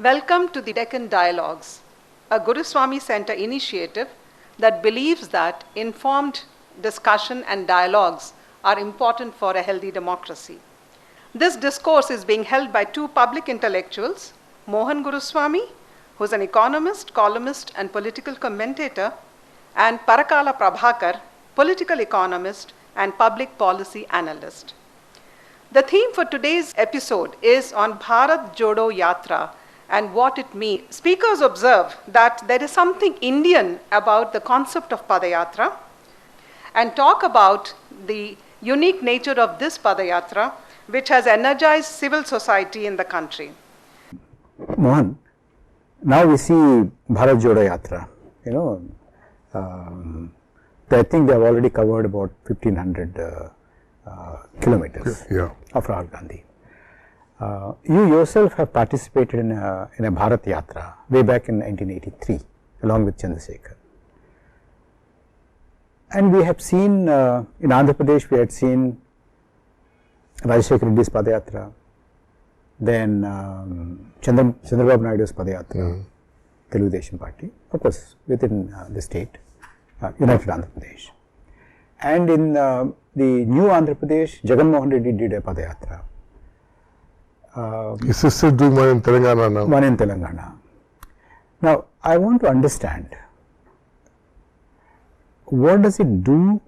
Welcome to the Deccan Dialogues, a Guruswamy Center initiative that believes that informed discussion and dialogues are important for a healthy democracy. This discourse is being held by two public intellectuals, Mohan Guruswamy, who is an economist, columnist, and political commentator, and Parakala Prabhakar, political economist and public policy analyst. The theme for today's episode is on Bharat Jodo Yatra and what it means. Speakers observe that there is something Indian about the concept of padayatra and talk about the unique nature of this padayatra, which has energized civil society in the country. Mohan, now we see Bharat Jodo Yatra, I think they have already covered about 1500 kilometers of Rahul Gandhi. You yourself have participated in a Bharat Yatra way back in 1983 along with Chandrasekhar. And we have seen in Andhra Pradesh, we had seen Rajashekar Reddy's Padayatra, then Chandrababu Naidu's Padayatra, Telugu Desam Party, of course within the state, United Andhra Pradesh. And in the new Andhra Pradesh, Mohan Reddy did a Padayatra. His sister is doing one in Telangana now. One in Telangana. Now, I want to understand, what does it do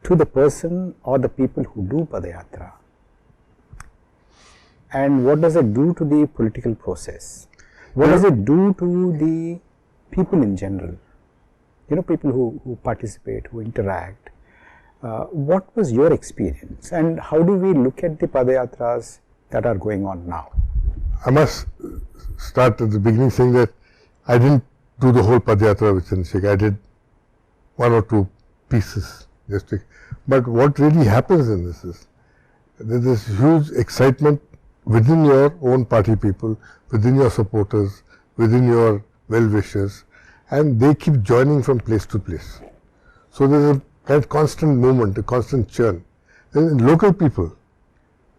to the person or the people who do Padayatra? And what does it do to the political process? What does it do to the people in general? People who participate, who interact. What was your experience and how do we look at the Padayatras that are going on now? I must start at the beginning saying that I didn't do the whole Padayatra with Chandrasekhar. I did one or two pieces. But what really happens in this is there is this huge excitement within your own party people, within your supporters, within your well-wishers, and they keep joining from place to place. So there is a kind of constant movement, a constant churn. Then local people,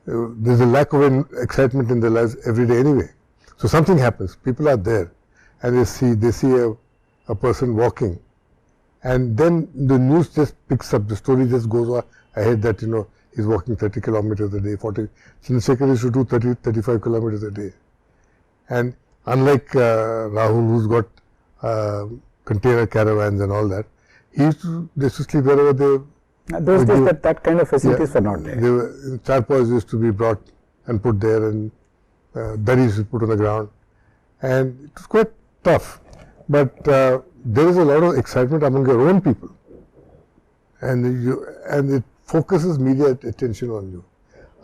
there is a lack of excitement in their lives every day anyway. So something happens, people are there and they see a person walking, and then the news just picks up, the story just goes on ahead that he's walking 30 kilometers a day, 40. Chandrasekhar used to do 35 kilometers a day. And unlike Rahul, who's got container caravans and all that, they used to sleep wherever they. Those days that kind of facilities were not there. Charpoys used to be brought and put there, and daris were put on the ground, and it was quite tough. But there is a lot of excitement among your own people, and it focuses media attention on you.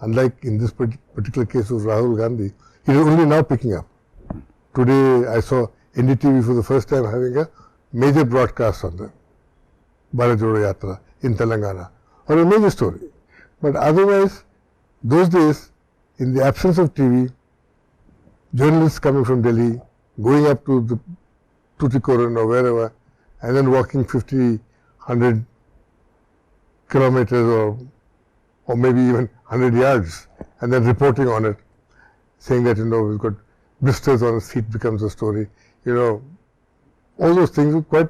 Unlike in this particular case of Rahul Gandhi, it is only now picking up. Today I saw NDTV for the first time having a major broadcast on the Bharat Jodo Yatra in Telangana, or a major story. But otherwise, those days, in the absence of TV, journalists coming from Delhi, going up to the Tuticorin or wherever, and then walking 50, 100 kilometers or maybe even 100 yards, and then reporting on it, saying that, we've got blisters on his feet becomes a story. All those things quite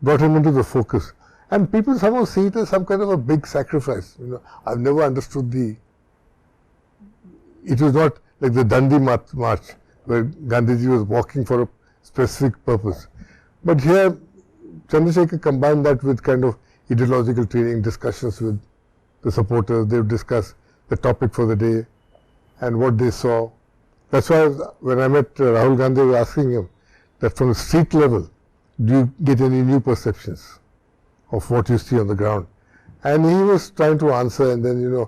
brought him into the focus. And people somehow see it as some kind of a big sacrifice. I've never understood it was not like the Dandi March, where Gandhiji was walking for a specific purpose. But here, Chandrasekhar combined that with kind of ideological training, discussions with the supporters. They would discuss the topic for the day and what they saw. That's why when I met Rahul Gandhi, I was asking him that from the street level, do you get any new perceptions of what you see on the ground? And he was trying to answer, and then,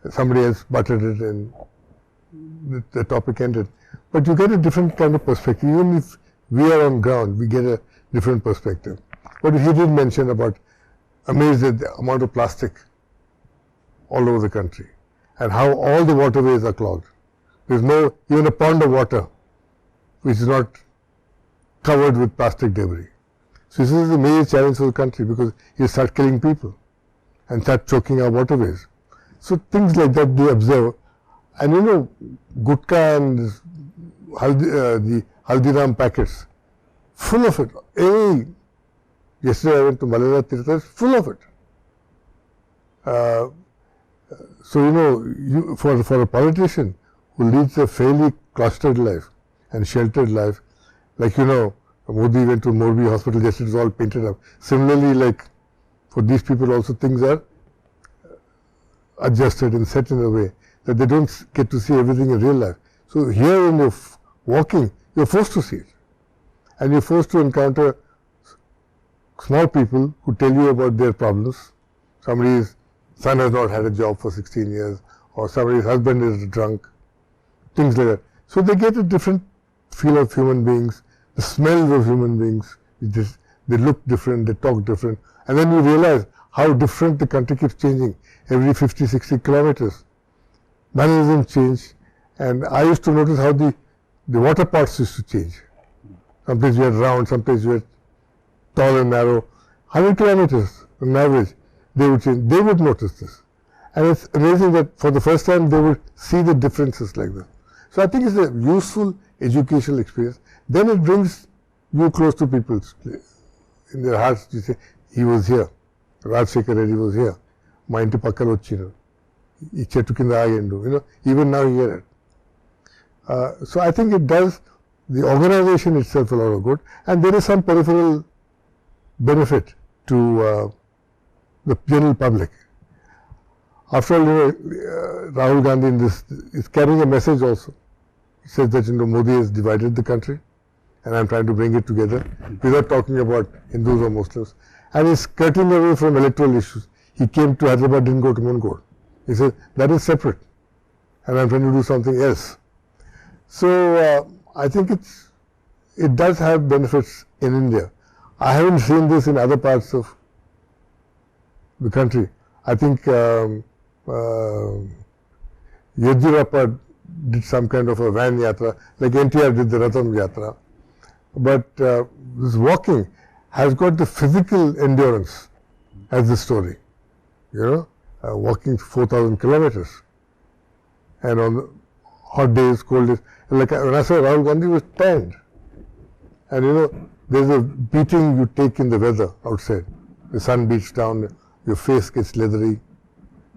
somebody else butted it and the topic ended. But you get a different kind of perspective. Even if we are on ground, we get a different perspective. But he did mention about amazed at the amount of plastic all over the country and how all the waterways are clogged. There's no, even a pond of water which is not covered with plastic debris. So this is a major challenge for the country, because you start killing people and start choking our waterways. So things like that they observe. And gutka and the Haldiram packets, full of it. Yesterday I went to Malera Tirtha, it's full of it. So, for a politician who leads a fairly cloistered life and sheltered life, like, Modi went to Morbi hospital, just it was all painted up. Similarly, like, for these people also things are adjusted and set in a way that they don't get to see everything in real life. So here when you're walking, you're forced to see it. And you're forced to encounter small people who tell you about their problems. Somebody's son has not had a job for 16 years, or somebody's husband is drunk, things like that. So they get a different feel of human beings, the smells of human beings. They look different, they talk different. And then you realize how different the country keeps changing every 50, 60 kilometers. Mannerisms change. And I used to notice how the water parts used to change. Some places you had round, some places you had tall and narrow. 100 kilometers on average, they would change. They would notice this. And it's amazing that for the first time they would see the differences like this. So I think it's a useful educational experience. Then it brings you close to people. In their hearts, you say, he was here. Rajshekhar Reddy was here. Ma inti pakkalo vachinu. Ee chettu kinda agendu. Even now you hear it. So I think it does the organization itself a lot of good, and there is some peripheral benefit to the general public. After all, Rahul Gandhi in this is carrying a message also. He says that Modi has divided the country, and I'm trying to bring it together without talking about Hindus or Muslims. And he's cutting away from electoral issues. He came to Hyderabad, didn't go to Mungod. He said that is separate, and I'm trying to do something else. So I think it does have benefits in India. I haven't seen this in other parts of the country. I think Yediyurappa did some kind of a van yatra, like NTR did the Ratham yatra. But this walking has got the physical endurance as the story. Walking 4,000 kilometers. And on hot days, cold days. Like when I saw Rahul Gandhi was tanned. And there's a beating you take in the weather outside. The sun beats down, your face gets leathery.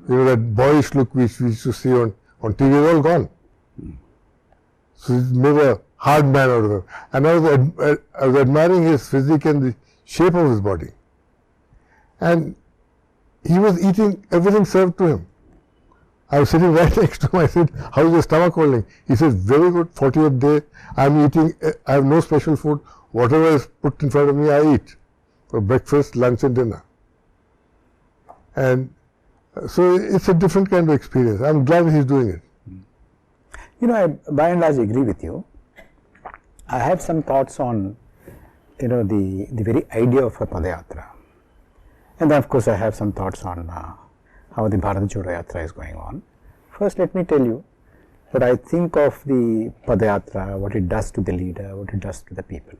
That boyish look which we used to see on TV is all gone. So he's made a hard man out of him. And I was admiring his physique and the shape of his body. And he was eating everything served to him. I was sitting right next to him. I said, how is your stomach holding? He said, very good, 40th day. I'm eating, I have no special food. Whatever is put in front of me, I eat for breakfast, lunch and dinner. And so it's a different kind of experience. I'm glad he's doing it. I by and large agree with you. I have some thoughts on, the very idea of a padayatra. And then of course I have some thoughts on how the Bharat Jodo Yatra is going on. First, let me tell you what I think of the padayatra, what it does to the leader, what it does to the people.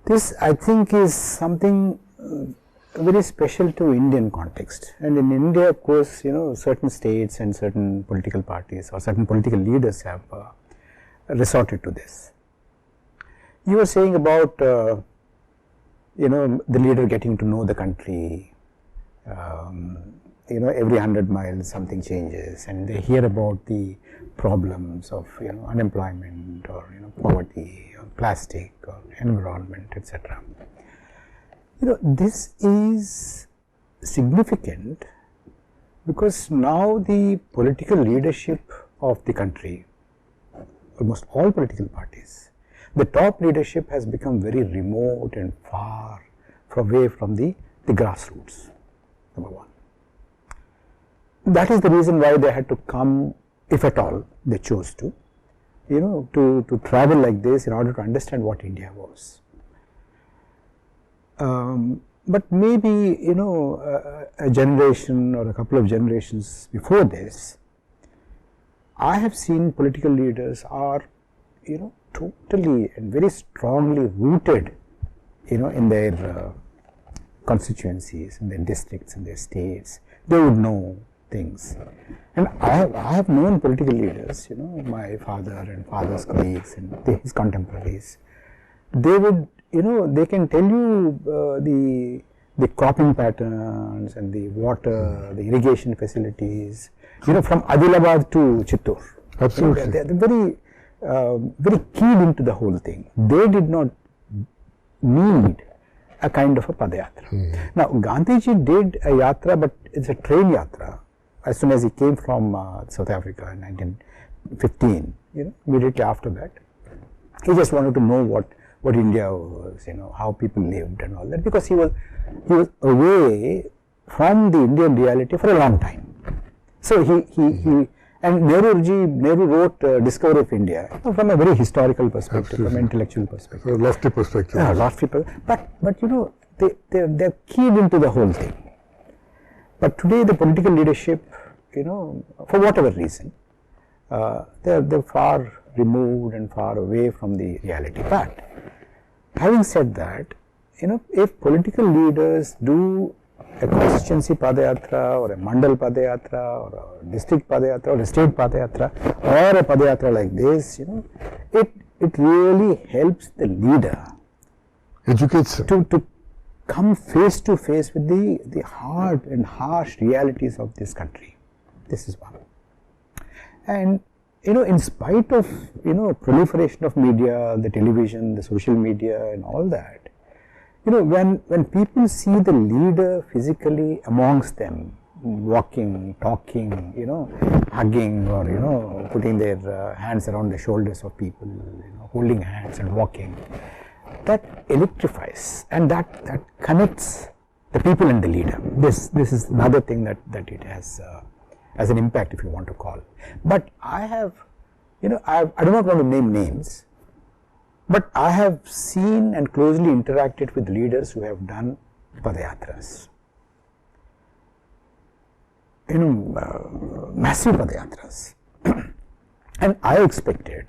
This, I think, is something very special to Indian context. And in India, of course, certain states and certain political parties or certain political leaders have resorted to this. You were saying about, the leader getting to know the country. Every 100 miles something changes, and they hear about the problems of unemployment or poverty or plastic or environment, etc. This is significant because now the political leadership of the country, almost all political parties, the top leadership has become very remote and far away from the grassroots, number one. That is the reason why they had to come, if at all they chose to, to travel like this in order to understand what India was. But maybe, a generation or a couple of generations before this, I have seen political leaders are, totally and very strongly rooted, in their constituencies, in their districts, in their states. They would know things. And I have known political leaders, my father and father's colleagues and his contemporaries. They would, they can tell you the cropping patterns and the water, the irrigation facilities, from Adilabad to Chittor. Absolutely. They're very keyed into the whole thing. They did not need a kind of a padayatra. Now, Gandhiji did a yatra, but it's a train yatra. As soon as he came from South Africa in 1915, immediately after that, he just wanted to know what India was, how people lived and all that, because he was away from the Indian reality for a long time. So he and Nehru wrote Discovery of India from a very historical perspective, from an intellectual perspective. A lofty perspective. Yeah, lofty perspective. But they're keyed into the whole thing. But today the political leadership, for whatever reason, they're far removed and far away from the reality. But having said that, if political leaders do a constituency padayatra or a mandal padayatra or a district padayatra or a state padayatra or a padayatra like this, it really helps the leader, educates him, to come face to face with the hard and harsh realities of this country. This is one. And in spite of proliferation of media, the television, the social media and all that, when people see the leader physically amongst them, walking, talking, hugging or putting their hands around the shoulders of people, holding hands and walking, that electrifies and that connects the people and the leader. This is another thing that it has as an impact, if you want to call. But I have, I do not want to name names, but I have seen and closely interacted with leaders who have done padayatras. Massive padayatras. And I expected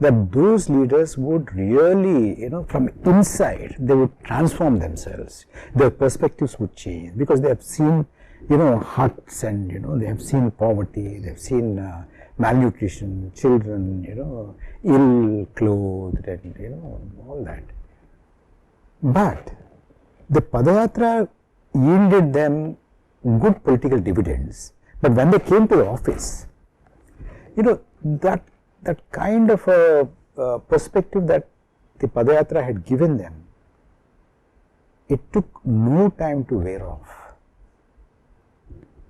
that those leaders would really, from inside, they would transform themselves. Their perspectives would change because they have seen, huts and, they have seen poverty, they have seen malnutrition, children, ill clothed and, all that. But the padayatra yielded them good political dividends. But when they came to the office, that kind of a perspective that the padayatra had given them, it took no time to wear off.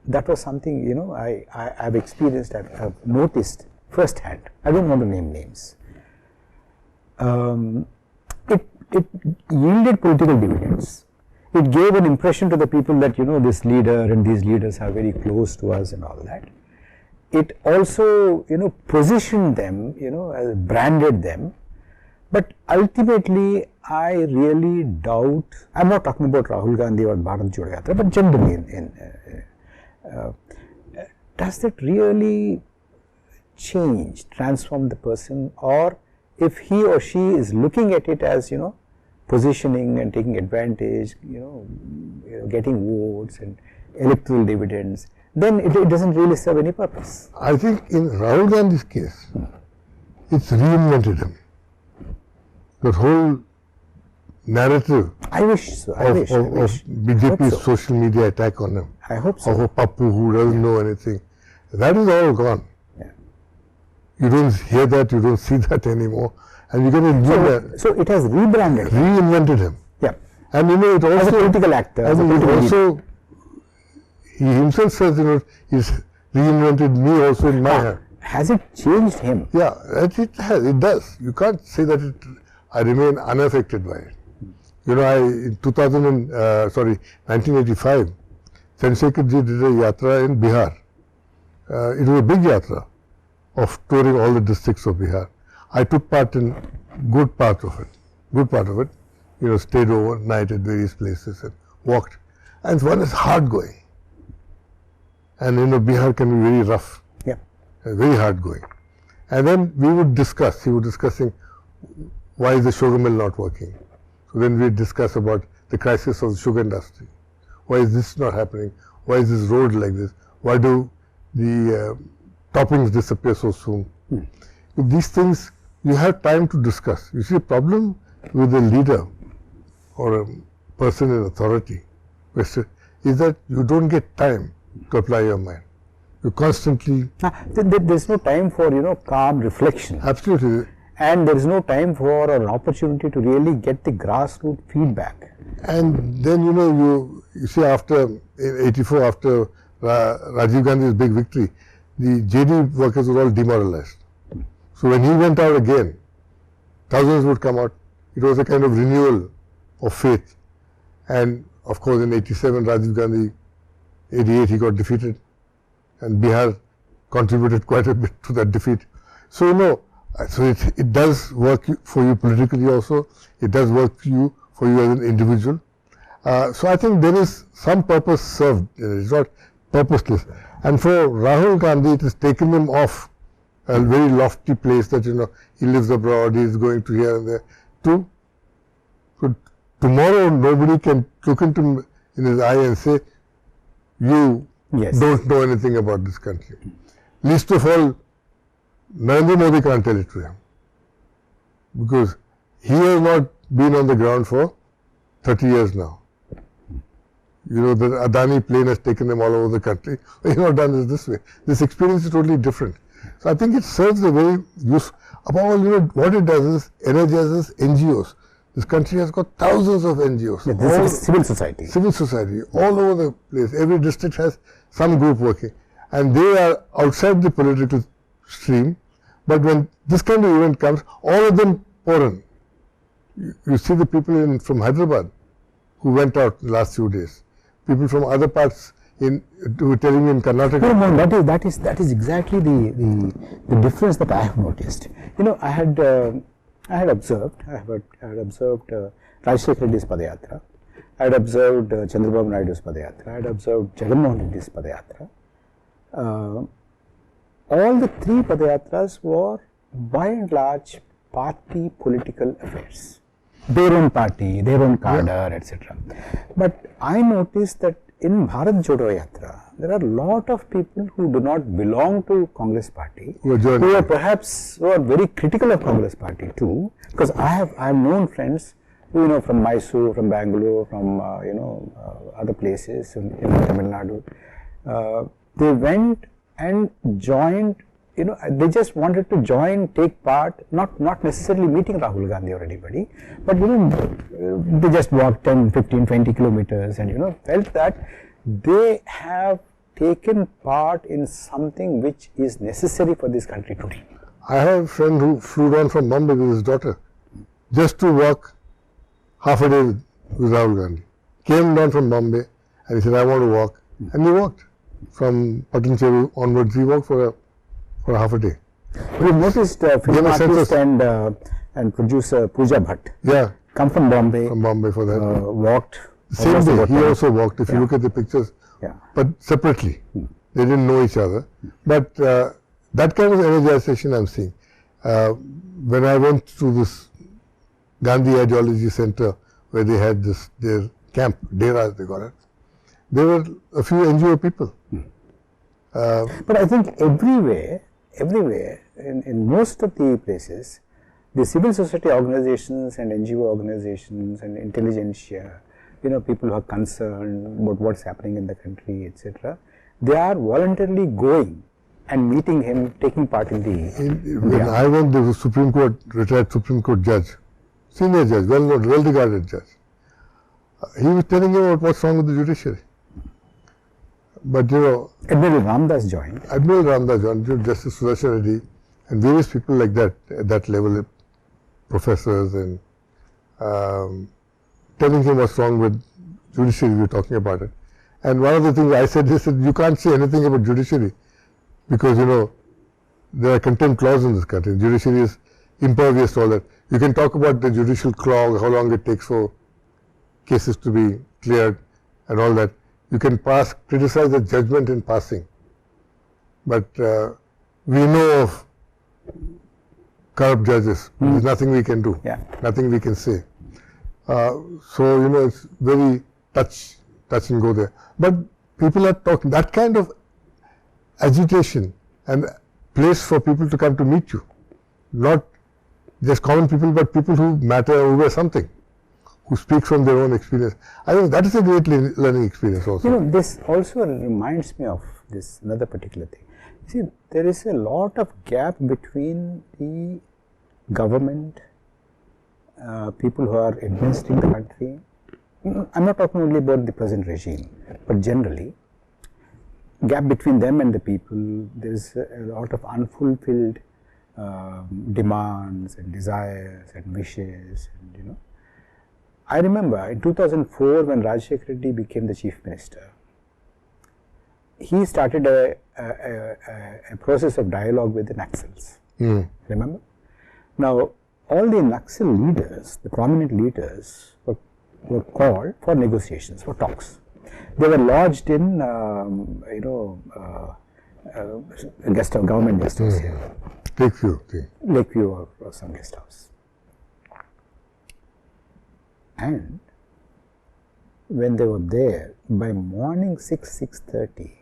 That was something, I have experienced, I have noticed firsthand. I don't want to name names. It yielded political dividends. It gave an impression to the people that, this leader and these leaders are very close to us and all that. It also, positioned them, branded them. But ultimately, I really doubt, I'm not talking about Rahul Gandhi or Bharat Jodo Yatra, but generally does that really change, transform the person, or if he or she is looking at it as, positioning and taking advantage, getting votes and electoral dividends, then it doesn't really serve any purpose. I think in Rahul Gandhi's case, it's reinvented him. That whole narrative I wish so. I wish. of BJP's social media attack on him. I hope so. Of a Pappu who doesn't know anything. That is all gone. Yeah. You don't hear that, you don't see that anymore. And you get a new So it has rebranded him. reinvented him. Yeah. And it also As a political actor, as a and it political leader. also he himself says, he's reinvented me also in my hand. Has it changed him? Yeah, it has. It does. You can't say that I remain unaffected by it. In 1985, Chandrasekhar ji did a yatra in Bihar. It was a big yatra of touring all the districts of Bihar. I took part in good part of it. Stayed overnight at various places and walked. And one is hard going. And Bihar can be very rough. Yeah. Very hard going. And then we would discuss, he was discussing why is the sugar mill not working. So then we discuss about the crisis of the sugar industry. Why is this not happening? Why is this road like this? Why do the toppings disappear so soon? These things, you have time to discuss. You see, a problem with a leader or a person in authority is that you don't get time to apply your mind. You constantly... There's no time for, calm reflection. Absolutely. And there is no time for an opportunity to really get the grassroots feedback. And then, you see, after, in 84, after Rajiv Gandhi's big victory, the JD workers were all demoralized. So when he went out again, thousands would come out. It was a kind of renewal of faith. And of course, in 87, Rajiv Gandhi, 88, he got defeated. And Bihar contributed quite a bit to that defeat. So, so it does work for you politically also. It does work for you as an individual. So I think there is some purpose served. It's not purposeless. And for Rahul Gandhi, it has taken him off a very lofty place that, he lives abroad, he is going to here and there. So tomorrow, nobody can look into him in his eye and say, you don't know anything about this country. Least of all, Narendra Modi can't tell it to him. Because he has not been on the ground for 30 years now. The Adani plane has taken them all over the country. He's not done this way. This experience is totally different. So I think it serves a very useful... Above all, what it does is energizes NGOs. This country has got thousands of NGOs. Yeah, this is civil society. Civil society, all over the place. Every district has some group working. And they are outside the political stream. But when this kind of event comes, all of them pour in. You see the people from Hyderabad who went out the last few days. People from other parts who were telling me in Karnataka. No, that is exactly the difference that I have noticed. I had observed Rajshekar Reddy's padayatra. I had observed Chandrababu Naidu's padayatra. I had observed Jagannath Reddy's padayatra. All the three padayatras were by and large party political affairs. Their own party, their own cadre, etc. But I noticed that in Bharat Jodo Yatra, there are a lot of people who do not belong to Congress party, who are very critical of Congress party too. Because I have known friends who, from Mysore, from Bangalore, from other places in Tamil Nadu. They went and joined. They just wanted to join, take part, not necessarily meeting Rahul Gandhi or anybody, but they just walked 10, 15, 20 kilometers and felt that they have taken part in something which is necessary for this country today. I have a friend who flew down from Bombay with his daughter just to walk half a day with Rahul Gandhi. Came down from Bombay and he said, I want to walk. And he walked. From Patancheru onwards, he walked for half a day. We noticed film artist and producer Pooja Bhatt come from Bombay. From Bombay for that. Walked. Same day, he also walked. If you look at the pictures, but separately. They didn't know each other. But that kind of energization I'm seeing. When I went to this Gandhi Ideology Center where they had their camp, Dera as they call it, there were a few NGO people. But I think everywhere, in most of the places, the civil society organizations and NGO organizations and intelligentsia, people who are concerned about what's happening in the country, etc., they are voluntarily going and meeting him, taking part in the... When I went, there was a retired Supreme Court judge, senior judge, well-known, well-regarded judge. He was telling him about what's wrong with the judiciary. But Admiral Ramdas joined. Justice Sudarshan Reddy, and various people like that at that level, professors, and telling him what's wrong with judiciary. We were talking about it, and one of the things I said, he said, you can't say anything about judiciary because there are contempt clauses in this country. Judiciary is impervious to all that. You can talk about the judicial clog, how long it takes for cases to be cleared, and all that. You can criticize the judgment in passing, but we know of corrupt judges. There's nothing we can do, nothing we can say. So it's very touch and go there. But people are talking. That kind of agitation and place for people to come to meet you. Not just common people, but people who matter over something, who speak from their own experience. I think that is a great learning experience also. You know, this also reminds me of this another particular thing. You see, there is a lot of gap between the government, people who are administering the country. I'm not talking only about the present regime, but generally, gap between them and the people. There is a lot of unfulfilled demands and desires and wishes, and you know. I remember in 2004 when Rajshekhar Reddy became the Chief Minister, he started a process of dialogue with the Naxals. Remember? Now, all the Naxal leaders, the prominent leaders, were called for negotiations, for talks. They were lodged in, government guest house here. Lakeview or some guest house. And when they were there, by morning 6:30,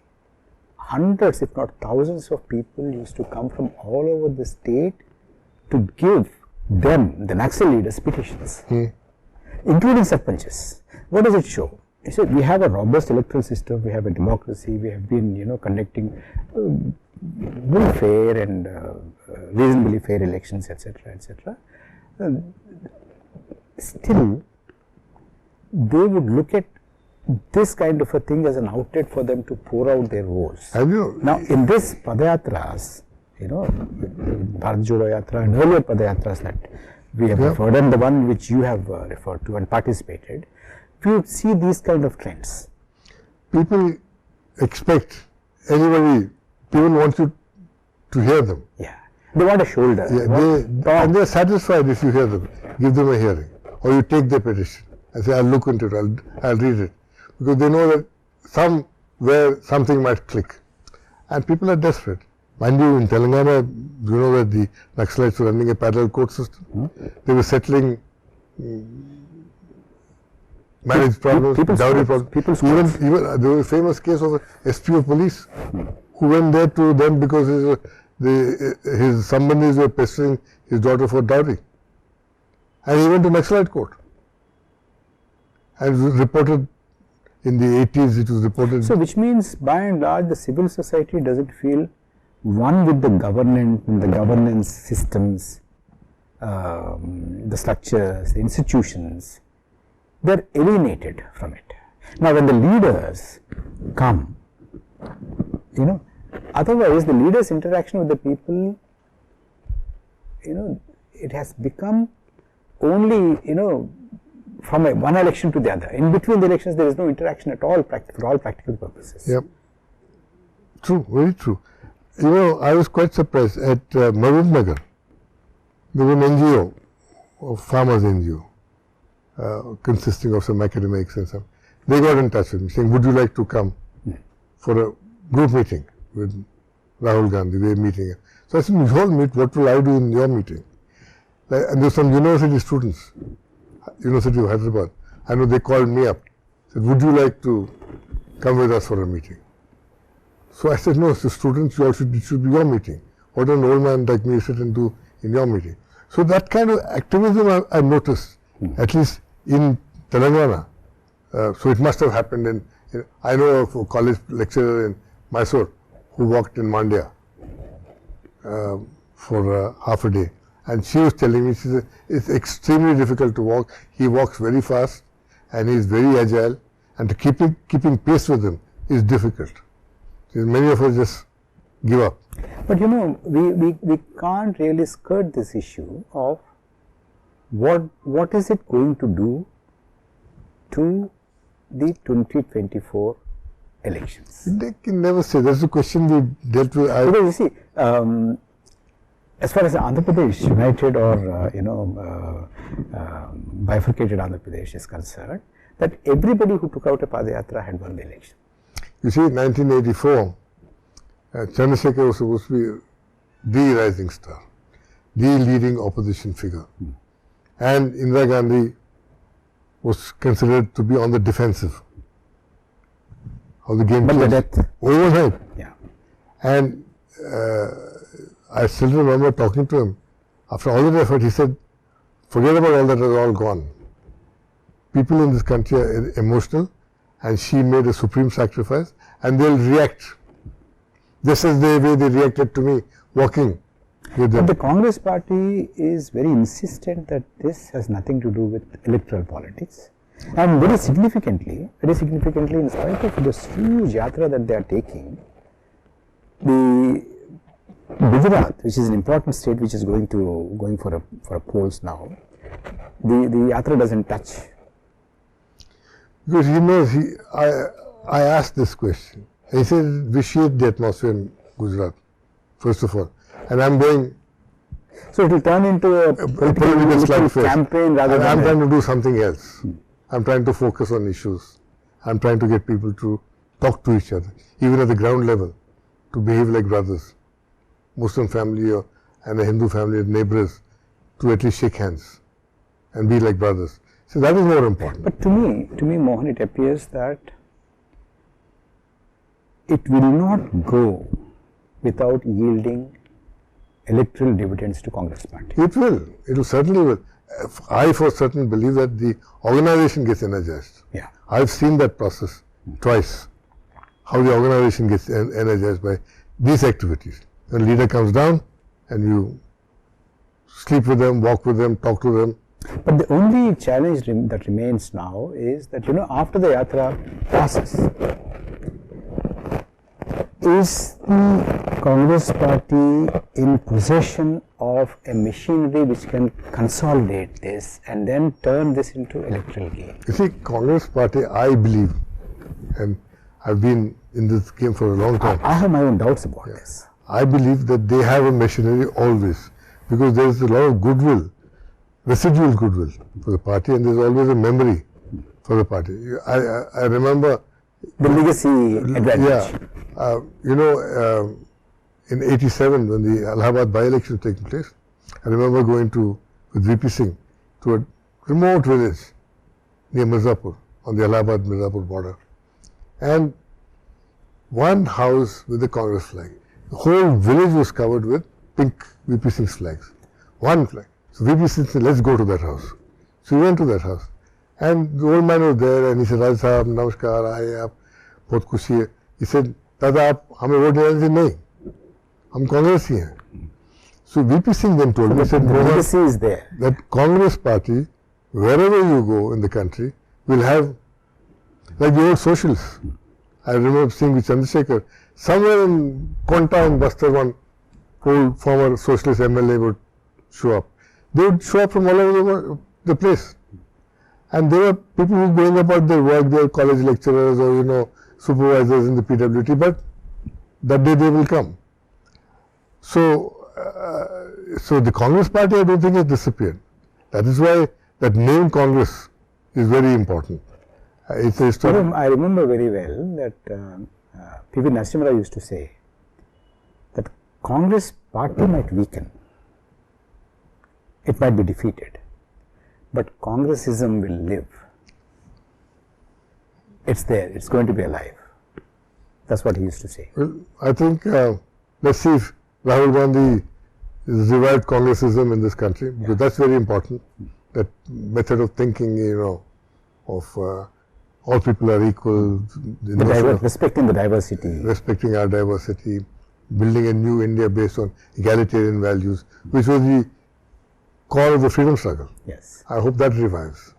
hundreds if not thousands of people used to come from all over the state to give them, the Naxal leaders, petitions, including sarpanches. What does it show? It said we have a robust electoral system, we have a democracy, we have been conducting very fair and reasonably fair elections, etc., etc. Still, they would look at this kind of a thing as an outlet for them to pour out their woes. Now, in this padayatras, Bharat Jodo Yatra and earlier padayatras that we have referred, and the one which you have referred to and participated, we would see these kind of trends. People expect people want you to hear them. Yeah, they want a shoulder. Yeah, and they are satisfied if you hear them, give them a hearing, or you take their petition and say, I'll look into it, I'll read it, because they know that somewhere something might click. And people are desperate. Mind you, in Telangana, you know that the Naxalites were running a parallel court system. They were settling marriage problems, dowry problems. Even there was a famous case of a SP of police who went there to them because his sambandhis were pestering his daughter for dowry. And he went to Naxalite court. And it was reported in the 80s, it was reported. So, which means by and large the civil society doesn't feel one with the government and the governance systems, the structures, the institutions, they are alienated from it. Now, when the leaders come, otherwise the leaders' interaction with the people, it has become only, from one election to the other. In between the elections, there is no interaction at all for all practical purposes. Yep. True, very true. I was quite surprised at Mahbubnagar. There was an NGO, a farmers NGO, consisting of some academics and some. They got in touch with me saying, would you like to come for a group meeting with Rahul Gandhi? They were meeting. So I said, you all meet, what will I do in your meeting? And there's some university students, University of Hyderabad. I know they called me up, said, would you like to come with us for a meeting? So I said, no, it's the students, it should be your meeting. What an old man like me sit and do in your meeting? So that kind of activism I've noticed, at least in Telangana. So it must have happened I know of a college lecturer in Mysore who walked in Mandya for half a day. And she was telling me, she said, it's extremely difficult to walk. He walks very fast and he is very agile, and keeping pace with him is difficult. Many of us just give up. But we can't really skirt this issue of what is it going to do to the 2024 elections? They can never say. That's the question we dealt with. Because you see, as far as Andhra Pradesh united or bifurcated Andhra Pradesh is concerned, that everybody who took out a padayatra had won the election. You see, in 1984, Chandrasekhar was supposed to be the rising star, the leading opposition figure. And Indira Gandhi was considered to be on the defensive of the game. But the death. Overnight. Yeah. And I still remember talking to him. After all that effort, he said, forget about all that, it's all gone. People in this country are emotional, and she made a supreme sacrifice, and they'll react just as the way they reacted to me walking with them. But the Congress party is very insistent that this has nothing to do with electoral politics. And very significantly, in spite of this huge yatra that they are taking, the Gujarat, which is an important state which is going for a polls now, the yatra doesn't touch. Because he knows, I asked this question. He said, vitiate the atmosphere in Gujarat, first of all. And I'm going. So it will turn into a political campaign rather than. I'm trying to do something else. I'm trying to focus on issues. I'm trying to get people to talk to each other, even at the ground level, to behave like brothers. Muslim family and a Hindu family, neighbors, to at least shake hands and be like brothers. So that is more important. But to me, Mohan, it appears that it will not go without yielding electoral dividends to Congress party. It will certainly will. I for certain believe that the organization gets energized. Yeah. I've seen that process twice, how the organization gets energized by these activities. The leader comes down and you sleep with them, walk with them, talk to them. But the only challenge that remains now is that, after the yatra passes, is the Congress party in possession of a machinery which can consolidate this and then turn this into electoral gain? You see, Congress party, I believe, and I've been in this game for a long time. I have my own doubts about this. I believe that they have a machinery always, because there is a lot of goodwill, residual goodwill for the party, and there is always a memory for the party. I remember the legacy advantage. Yeah, in '87 when the Allahabad by-election was taking place, I remember going with VP Singh to a remote village near Mirzapur on the Allahabad-Mirzapur border, and one house with the Congress flag. The whole village was covered with pink VP Singh's flags. One flag. So VP Singh said, let's go to that house. So we went to that house. And the old man was there and he said, Raj Sahab, Namaskar, aaye aap, bahut khushi hai. He said, Dada, aap hame vote dena? I said, nahi, hum Congress hi hain. So VP Singh then told me, said, the legacy is there. That Congress party, wherever you go in the country, will have, like the old socialists. I remember seeing with Chandrasekhar, somewhere in Konta in Bastar, one old former socialist MLA would show up. They would show up from all over the place. And there were people who were going about their work, they were college lecturers or, supervisors in the PWT, but that day they will come. So, so the Congress party, I don't think has disappeared. That is why that name Congress is very important. It's a historic. I remember very well that P.V. Narasimha Rao used to say that Congress party might weaken, it might be defeated, but Congressism will live. It's there, it's going to be alive. That's what he used to say. Well, I think, let's see if Rahul Gandhi revived Congressism in this country, because that's very important. That method of thinking, of all people are equal. Respecting the diversity. Respecting our diversity, building a new India based on egalitarian values, which was the core of the freedom struggle. Yes. I hope that revives.